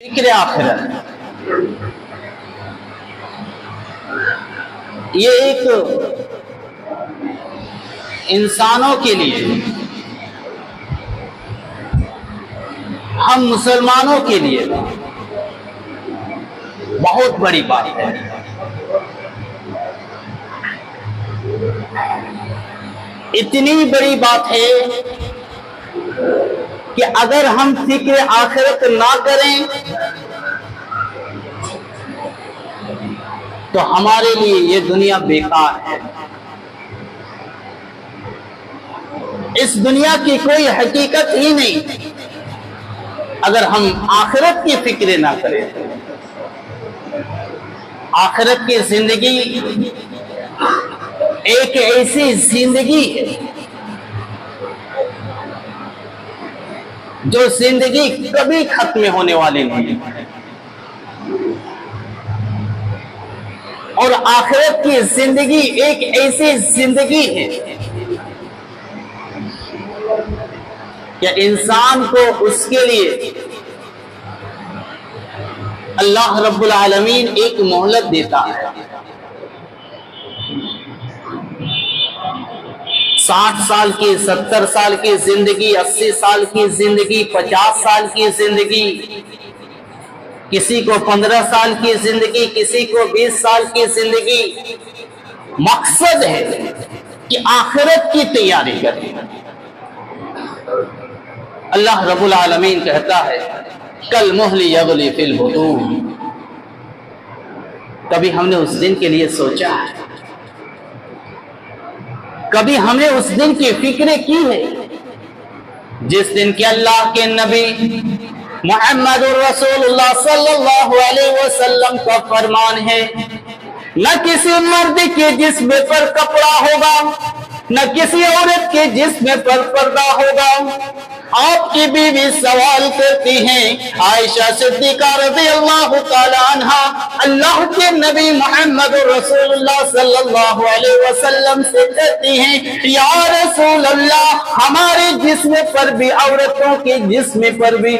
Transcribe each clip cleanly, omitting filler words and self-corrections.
فکر آخرت یہ ایک انسانوں کے لیے، ہم مسلمانوں کے لیے بہت بڑی بات ہے۔ اتنی بڑی بات ہے کہ اگر ہم فکر آخرت نہ کریں تو ہمارے لیے یہ دنیا بیکار ہے۔ اس دنیا کی کوئی حقیقت ہی نہیں اگر ہم آخرت کی فکر نہ کریں۔ آخرت کی زندگی ایک ایسی زندگی ہے جو زندگی کبھی ختم ہونے والی نہیں، اور آخرت کی زندگی ایک ایسی زندگی ہے کہ انسان کو اس کے لیے اللہ رب العالمین ایک مہلت دیتا ہے۔ 60 سال کی، 70 سال کی زندگی، 80 سال کی زندگی، 50 سال کی زندگی، کسی کو 15 سال کی زندگی، کسی کو 20 سال کی زندگی۔ مقصد ہے کہ آخرت کی تیاری کریں۔ اللہ رب العالمین کہتا ہے کالمہل یغلی فی البطون۔ کبھی ہم نے اس دن کے لیے سوچا ہے؟ کبھی ہم نے اس دن کی فکر کی ہے جس دن کہ اللہ کے نبی محمد رسول اللہ صلی اللہ علیہ وسلم کا فرمان ہے، نہ کسی مرد کے جسم پر کپڑا ہوگا، نہ کسی عورت کے جسم پر پردہ ہوگا۔ آپ کی بیوی سوال کرتی ہیں، عائشہ صدیقہ رضی اللہ تعالی عنہا اللہ کے نبی محمد رسول اللہ صلی اللہ علیہ وسلم سے کہتی ہیں، یا رسول اللہ ہمارے جسم پر بھی، عورتوں کے جسم پر بھی۔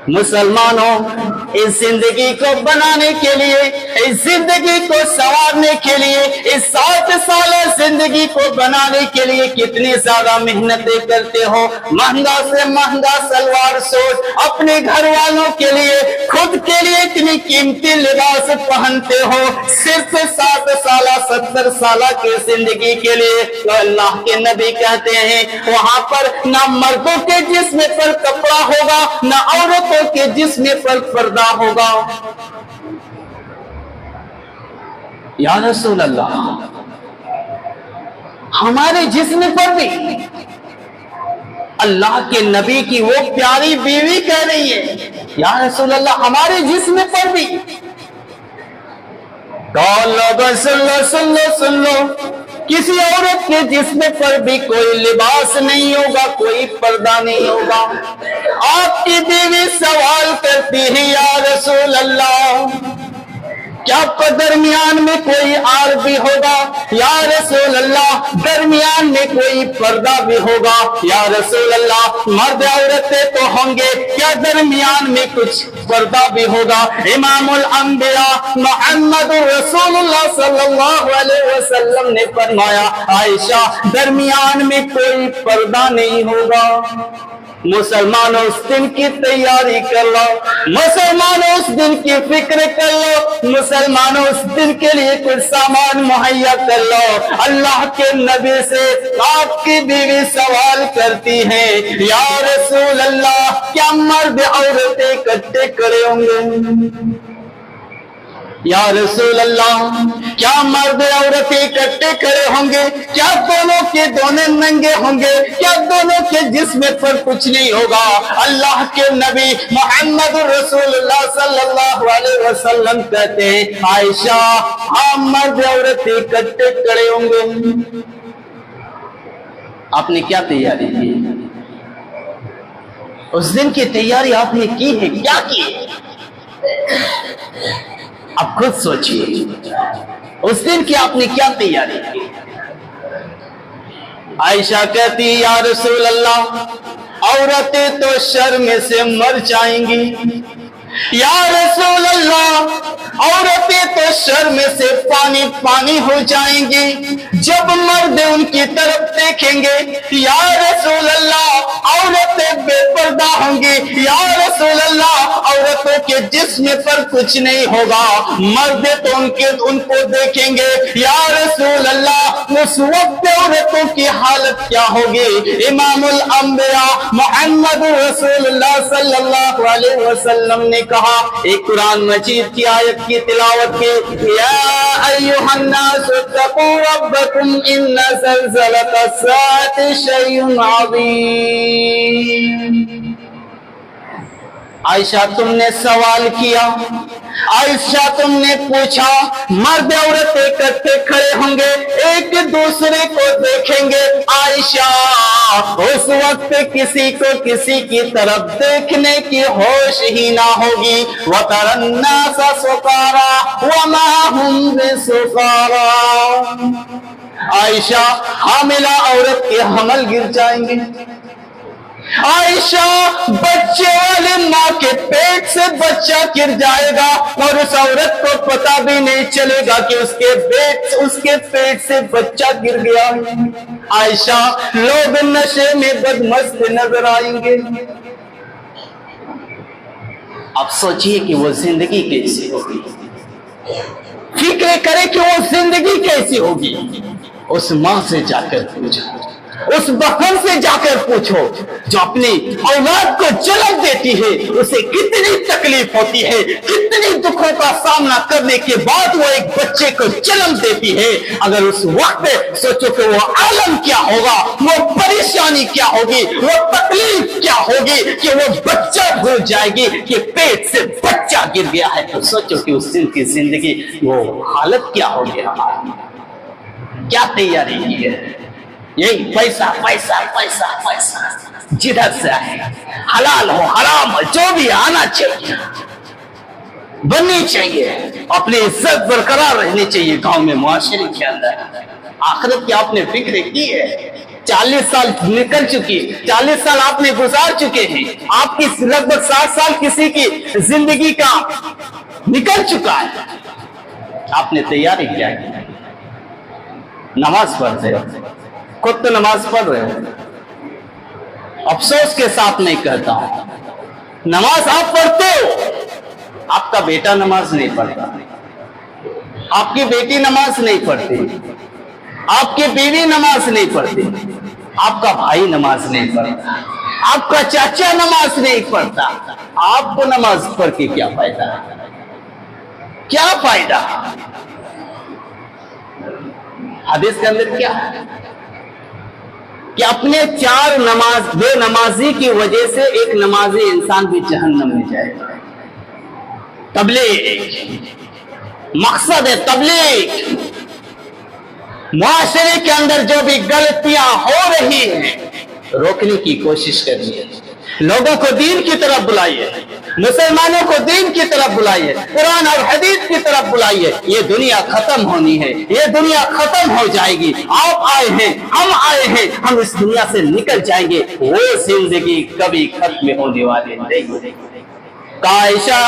مسلمانوں، اس زندگی کو بنانے کے لیے، اس زندگی کو سنوارنے کے لیے، اس 60 سالہ زندگی کو بنانے کے لیے کتنی زیادہ محنتیں کرتے ہو۔ مہنگا سے مہنگا سلوار سوٹ اپنے گھر والوں کے لیے، خود کے لیے اتنی قیمتی لباس پہنتے ہو، صرف 60 سالہ 70 سالہ کی زندگی کے لیے۔ تو اللہ کے نبی کہتے ہیں وہاں پر نہ مردوں کے جسم پر کپڑا ہوگا، نہ عورتوں کے جسم پر پردہ ہوگا۔ یا رسول اللہ ہمارے جسم پر بھی؟ اللہ کے نبی کی وہ پیاری بیوی کہہ رہی ہے یا رسول اللہ ہمارے جسم پر بھی؟ سن لو کسی عورت کے جسم پر بھی کوئی لباس نہیں ہوگا، کوئی پردہ نہیں ہوگا۔ آپ کی بیوی سوال کرتی ہے یا رسول اللہ کیا درمیان میں کوئی آر بھی ہوگا؟ یا رسول اللہ درمیان میں کوئی پردہ بھی ہوگا؟ یا رسول اللہ مرد عورتیں تو ہوں گے، کیا درمیان میں کچھ پردہ بھی ہوگا؟ امام الانبیاء محمد رسول اللہ صلی اللہ علیہ وسلم نے فرمایا عائشہ درمیان میں کوئی پردہ نہیں ہوگا۔ مسلمانوں اس دن کی تیاری کر لو، مسلمانوں اس دن کی فکر کر لو، مسلمانوں اس دن کے لیے کچھ سامان مہیا کر لو۔ اللہ کے نبی سے آپ کی بیوی سوال کرتی ہیں یا رسول اللہ کیا مرد عورتیں اکٹھے کھڑے ہوں گے؟ یا رسول اللہ کیا مرد عورتیں اکٹھے کھڑے ہوں گے؟ کیا دونوں کے دونوں ننگے ہوں گے؟ کیا دونوں کے جسم پر کچھ نہیں ہوگا؟ اللہ کے نبی محمد رسول اللہ صلی اللہ علیہ وسلم کہتے ہیں عائشہ ہاں مرد عورتیں اکٹھے کھڑے ہوں گے۔ آپ نے کیا تیاری کی؟ اس دن کی تیاری آپ نے کی ہے؟ کیا کی؟ اب خود سوچئے اس دن کی آپ نے کیا تیاری کی؟ عائشہ کہتی یا رسول اللہ औरतें तो शर्म से मर जाएंगी। या रसूल अल्लाह, औरतें तो शर्म से पानी पानी हो जाएंगी जब मर्द उनकी तरफ देखेंगे। या रसूल अल्लाह, औरतें बेपर्दा होंगी। या रसूल अल्लाह, औरतों के जिस्म पर कुछ नहीं होगा, मर्द तो उनको देखेंगे। या रसूल अल्लाह, उस वक्त औरतों की हालत क्या होगी? इमामुल अंबिया मोहम्मद रसूलुल्लाह सल्लल्लाहु अलैहि वसल्लम ने कहा, एक कुरान मजीद की आयत की तिलावत की, या अय्युहन नास तक़ू रब्बकुम इन्ना ज़लज़लतस्साअति शैउन अज़ीम। आयशा तुमने सवाल किया, आयशा तुमने पूछा, मर्द औरत इकट्ठे खड़े होंगे, एक दूसरे को देखेंगे। आयशा, उस वक्त किसी को किसी की तरफ देखने की होश ही ना होगी। वतरन्नास सुकारा वमा हुम बिसुकारा। आयशा, हामिला औरत के हमल गिर जाएंगे। आयशा, बच्चे वाले माँ के पेट से बच्चा गिर जाएगा और उस औरत को पता भी नहीं चलेगा कि उसके पेट से बच्चा गिर गया। आयशा, लोग नशे में बदमस्त नजर आएंगे। अब सोचिए कि वो जिंदगी कैसी होगी, फिक्र करे कि वो जिंदगी कैसी होगी। उस माँ से जाकर पूछो, उस बहन से जाकर पूछो जो अपनी औलाद को जन्म देती है, उसे कितनी तकलीफ होती है, कितनी दुखों का सामना करने के बाद वो एक बच्चे को जन्म देती है। अगर उस वक्त सोचो कि वो आलम क्या होगा, वो परेशानी क्या होगी, वो तकलीफ क्या होगी कि वो बच्चा भूल जाएगी कि पेट से बच्चा गिर गया है। तो सोचो कि उस दिन की जिंदगी वो हालत क्या होगी, हमारी क्या तैयारी की है। यही पैसा पैसा पैसा पैसा जिधर से आए, हलाल हो हराम हो, जो भी आना चाहिए, बननी चाहिए, अपनी इज्जत बरकरार रहनी चाहिए गांव में, मुआशरे के अंदर। आखिरत की आपने फिक्र की है? 40 साल निकल चुकी, 40 साल आपने गुजार चुके हैं, आपकी लगभग 60 साल किसी की जिंदगी का निकल चुका है। आपने तैयारी क्या की? नमाज पढ़ते हो, खुद तो नमाज पढ़ रहे हो, अफसोस के साथ नहीं कहता हूं, नमाज आप पढ़ते हो, आपका बेटा नमाज नहीं पढ़ता, आपकी बेटी नमाज नहीं पढ़ती, आपकी बीवी नमाज नहीं पढ़ती, आपका भाई नमाज नहीं पढ़ता, आपका चाचा नमाज नहीं पढ़ता। आपको नमाज पढ़ के क्या फायदा? क्या फायदा? हदीस के अंदर क्या है कि अपने 4 बेनमाजी की वजह से एक नमाजी इंसान भी जहन्नम में जाएगा। तबलीग मकसद है, तबलीग। मुआशरे के अंदर जो भी गलतियां हो रही हैं, रोकने की कोशिश करिए, लोगों को दीन की तरफ बुलाइए, मुसलमानों को दीन की तरफ बुलाइए, कुरान और हदीस की तरफ बुलाइए। ये दुनिया खत्म होनी है, ये दुनिया खत्म हो जाएगी। आप आए हैं, हम आए हैं, हम इस दुनिया से निकल जाएंगे। वो जिंदगी कभी खत्म होने वाली नहीं। आयशा,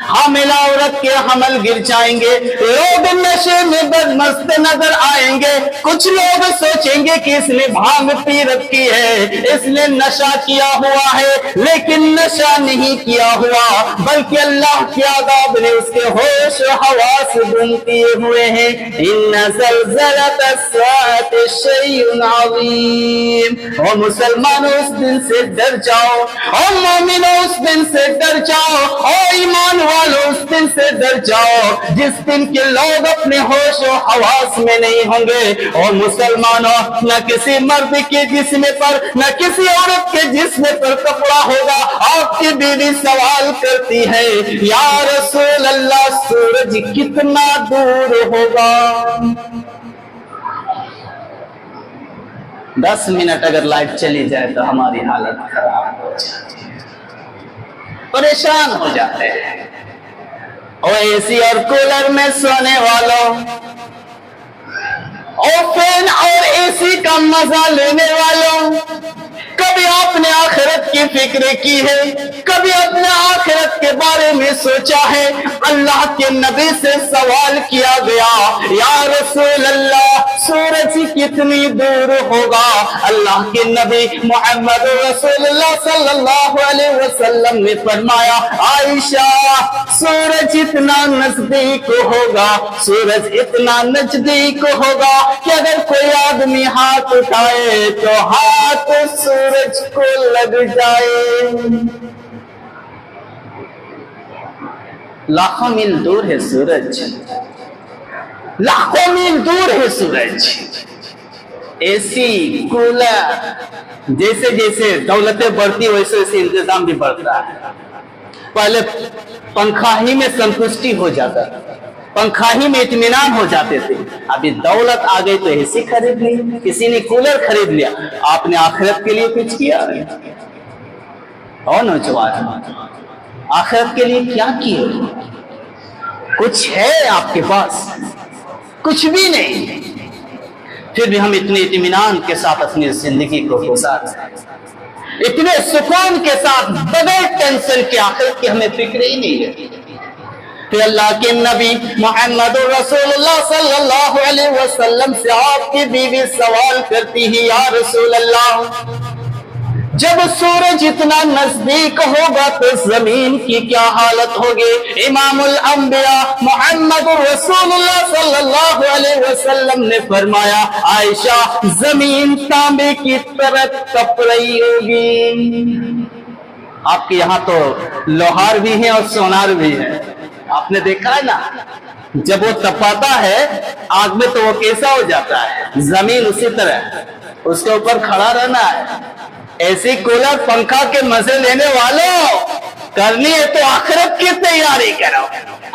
हामिला औरत के हमल गिर जाएंगे, लोग नशे में बदमस्त नजर आएंगे। कुछ लोग सोचेंगे कि इसने भांग पी रखी है, इसने नशा किया हुआ है, लेकिन नशा नहीं किया हुआ, बल्कि अल्लाह के अज़ाब ने उसके होश हवास गुम किए हुए हैं। इन्ना ज़लज़लतस्साअति शैउन अज़ीम। ओ मुसलमानों, उस दिन से डर जाओ, और मोमिनों उस दिन से डर जाओ, और ईमान वालों उस दिन से डर जाओ जिस दिन के लोग अपने होश और हवास में नहीं होंगे। और मुसलमानों, न किसी मर्द के जिस्म पर, न किसी औरत के जिस्म पर कपड़ा होगा। आपकी बीवी सवाल करती है, या रसूल अल्लाह, सूरज कितना दूर होगा? 10 मिनट अगर लाइट चली जाए तो हमारी हालत खराब हो जाती है, परेशान हो जाते हैं। और एसी और कूलर में सोने वालों, और फैन और एसी का मजा लेने वालों, कभी आपने आखिरत की फिक्र की है, कभी अपने आखिरत के बारे में सोचा है? अल्लाह के नबी से सवाल किया गया, या रसूल अल्लाह सूरज कितनी दूर होगा? अल्लाह के नबी मोहम्मद रसूलुल्लाह सल्लल्लाहु अलैहि वसल्लम ने फरमाया, आयशा सूरज इतना नजदीक होगा, सूरज इतना नजदीक होगा कि अगर कोई आदमी हाथ उठाए तो हाथ सूरज को लग जाए। लाखों मील दूर है सूरज, लाखों मील दूर है सूरज। एसी कूलर, जैसे जैसे दौलतें बढ़ती वैसे वैसे इंतजाम भी बढ़ता है। पहले पंखा ही में संतुष्टि हो जाता, पंखा ही में इत्मीनान हो जाते थे। अभी दौलत आ गई तो एसी खरीद ली, किसी ने कूलर खरीद लिया। आपने आखिरत के लिए कुछ किया? और नौजवान, आखिरत के लिए क्या किए? कुछ है आपके पास? कुछ भी नहीं। फिर भी हम इतने इत्मीनान के साथ अपनी जिंदगी को गुजारते, इतने सुकून के साथ, बगैर टेंशन के। आखिरत की हमें फिक्र ही नहीं है। फिर अल्लाह के नबी मोहम्मद रसूलुल्लाह सल्लल्लाहु अलैहि वसल्लम से आपकी बीवी सवाल करती है, या रसूल अल्लाह जब सूरज इतना नजदीक होगा तो जमीन की क्या हालत होगी? इमामुल अंबिया मोहम्मद रसूलुल्लाह सल्लल्लाहु अलैहि वसल्लम ने फरमाया, आयशा जमीन तांबे की तरह तप रही होगी। आपके यहाँ तो लोहार भी है और सोनार भी है। आपने देखा है ना, जब वो तपाता है आग में तो वो कैसा हो जाता है? जमीन उसी तरह, उसके ऊपर खड़ा रहना है। ऐसी कूलर पंखा के मजे लेने वालों, करनी है तो आखिरत की तैयारी करो।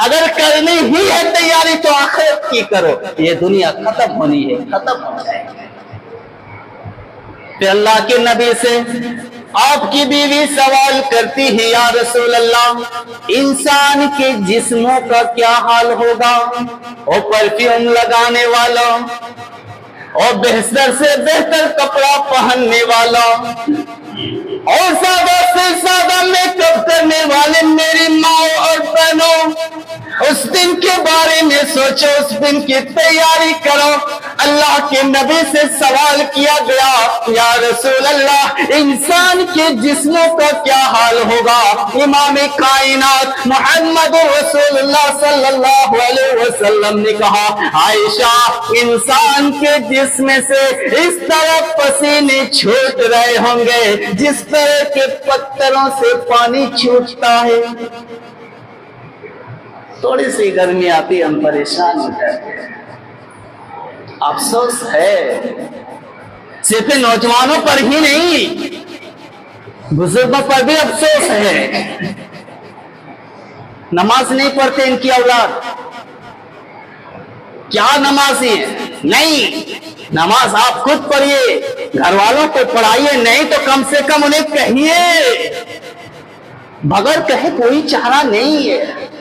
अगर करनी ही है तैयारी तो आखिरत की करो। ये दुनिया खत्म होनी है, खत्म हो जाएगी। फिर अल्लाह के नबी से आपकी बीवी सवाल करती है, या रसूल अल्लाह इंसान के जिस्मों का क्या हाल होगा? और परफ्यूम लगाने वालों और बेहतर से बेहतर कपड़ा पहनने वाला और ज्यादा से ज्यादा मेकअप करने वाले मेरी माँ और बहनों, उस दिन के बारे में सोचो, उस दिन की तैयारी करो। अल्लाह के नबी से सवाल किया गया, या रसूल अल्लाह इंसान के जिस्मों का क्या हाल होगा? इमाम कायनात मोहम्मद रसूलुल्लाह सल्लल्लाहु अलैहि वसल्लम ने कहा, आयशा इंसान के जिस्म से इस तरह पसीने छूट रहे होंगे जिस तरह के पत्थरों से पानी छूटता है। थोड़ी सी गर्मी आती हम परेशान हो जाते हैं। अफसोस है सिर्फ नौजवानों पर ही नहीं, बुजुर्गों पर भी अफसोस है। नमाज नहीं पढ़ते इनकी औलाद, क्या नमाजी है? नहीं, नमाज आप खुद पढ़िए, घर वालों को पढ़ाइए, नहीं तो कम से कम उन्हें कहिए। बगैर कहे कोई चारा नहीं है।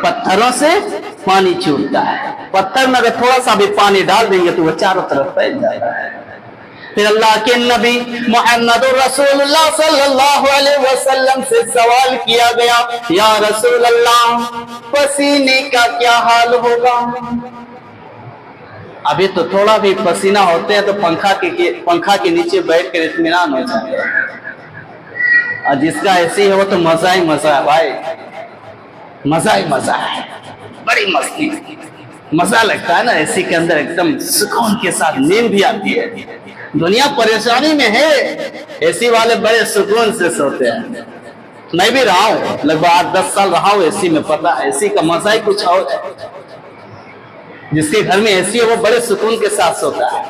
पत्थरों से पानी छूटता है, पत्थर में अगर थोड़ा सा भी पानी डाल देंगे तो वो चारों तरफ फैल जाता है। फिर अल्लाह के नबी मोहम्मद रसूलुल्लाह सल्लल्लाहु अलैहि वसल्लम से सवाल किया गया, या रसूल अल्लाह पसीने का क्या हाल होगा? अभी तो थोड़ा भी पसीना होते हैं तो पंखा के नीचे बैठ कर इत्मीनान हो जाता है। और जिसका ऐसी है वो तो मजा ही मजा है भाई, मजा ही मजा है, बड़ी मस्ती, मजा लगता है ना एसी के अंदर, एकदम सुकून के साथ नींद भी आती है। दुनिया परेशानी में है, एसी वाले बड़े सुकून से सोते हैं। मैं भी रहा हूँ, लगभग 8-10 साल रहा हूँ एसी में, पता है एसी का मजा ही कुछ और है। जिसके घर में एसी है वो बड़े सुकून के साथ सोता है।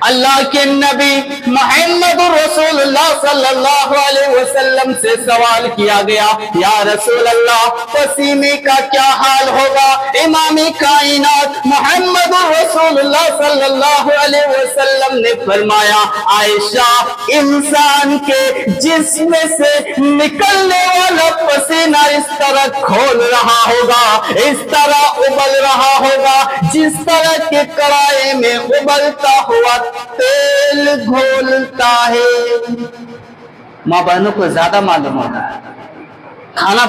अल्लाह के नबी मोहम्मद रसूलुल्लाह सल्लल्लाहु अलैहि वसल्लम से सवाल किया गया, या रसूल अल्लाह पसीने का क्या हाल होगा? इमाम कायनात मोहम्मद रसूलुल्लाह सल्लल्लाहु अलैहि वसल्लम ने फरमाया, आयशा इंसान के जिस्म से निकलने वाला पसीना इस तरह खोल रहा होगा, इस तरह उबल रहा होगा जिस तरह के कड़ाई में उबलता हुआ تیل گھولتا ہے. ماں بہنوں کو زیادہ معلوم ہوتا ہے کھانا